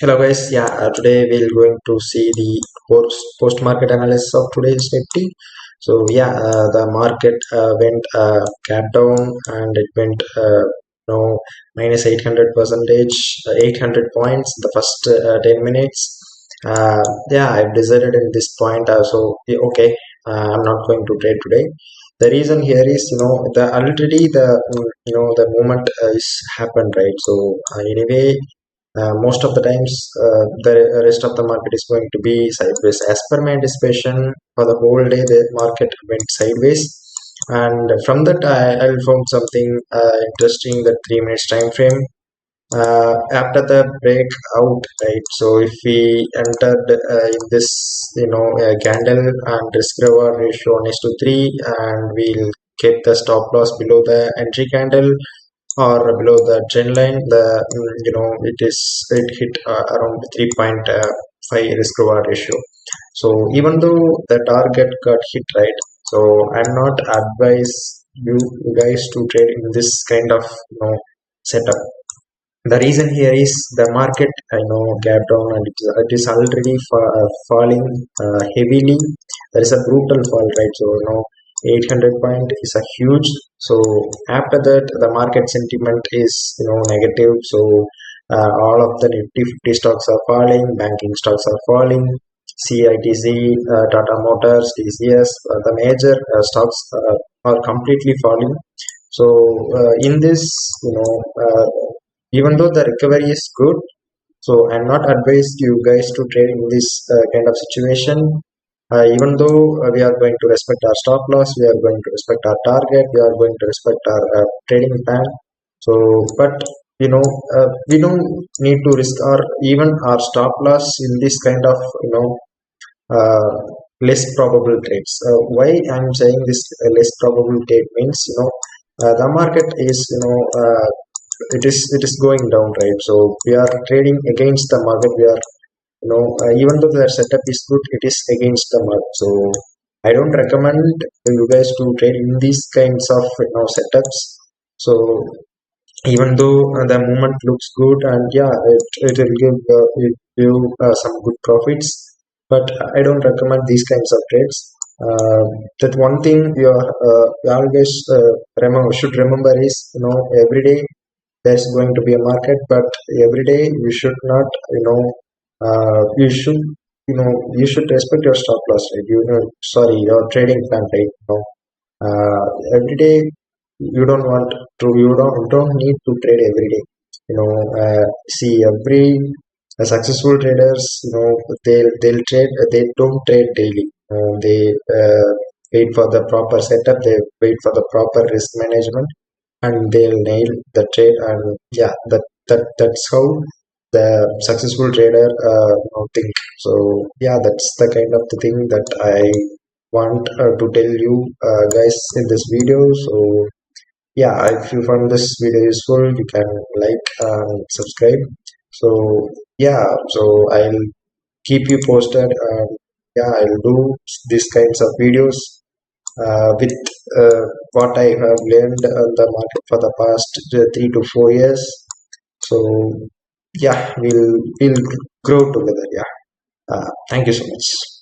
Hello guys, today we're going to see the post market analysis of today's Nifty. The market went gap down and it went minus 800 percentage, 800 points the first 10 minutes. I've decided in this point. Okay, I'm not going to trade today. The reason here is the already the movement is happened, right? Anyway, most of the times the rest of the market is going to be sideways. As per my anticipation, for the whole day the market went sideways, and from that I found something interesting, the 3 minutes time frame. After the breakout, right? So if we entered in this candle and risk reward ratio 1:3, and we'll keep the stop loss below the entry candle or below the trend line, it hit around 3.5 risk reward ratio. So even though the target got hit, right? So I'm not advise you guys to trade in this kind of setup. The reason here is the market gap down, and it is already falling heavily. There is a brutal fall, right? 800 point is a huge. So after that the market sentiment is negative. So all of the Nifty 50 stocks are falling, banking stocks are falling, CITC, Tata Motors, TCS, the major stocks are completely falling. So in this, you know, uh, even though the recovery is good, so I'm not advised you guys to trade in this kind of situation. Even though we are going to respect our stop loss, we are going to respect our target, we are going to respect our trading plan. So, but we don't need to risk our even our stop loss in this kind of uh, less probable trades. Why I'm saying this less probable trade means the market is it is going down, right? So we are trading against the market. We are even though the setup is good, it is against the market. So I don't recommend you guys to trade in these kinds of setups. So even though the movement looks good, and it will give some good profits, but I don't recommend these kinds of trades. That one thing you always should remember is every day there's going to be a market, but every day you should not you should you should respect your stop loss, right? Sorry, your trading plan, right? uh, every day you don't need to trade every day. See, every successful traders, they'll trade, they don't trade daily. They wait for the proper setup, they wait for the proper risk management, and they'll nail the trade. And that's how the successful trader think. So that's the kind of the thing that I want to tell you guys in this video. So if you found this video useful, you can like and subscribe. So so I'll keep you posted, and I'll do these kinds of videos with what I have learned on the market for the past 3 to 4 years. So we'll grow together. Thank you so much.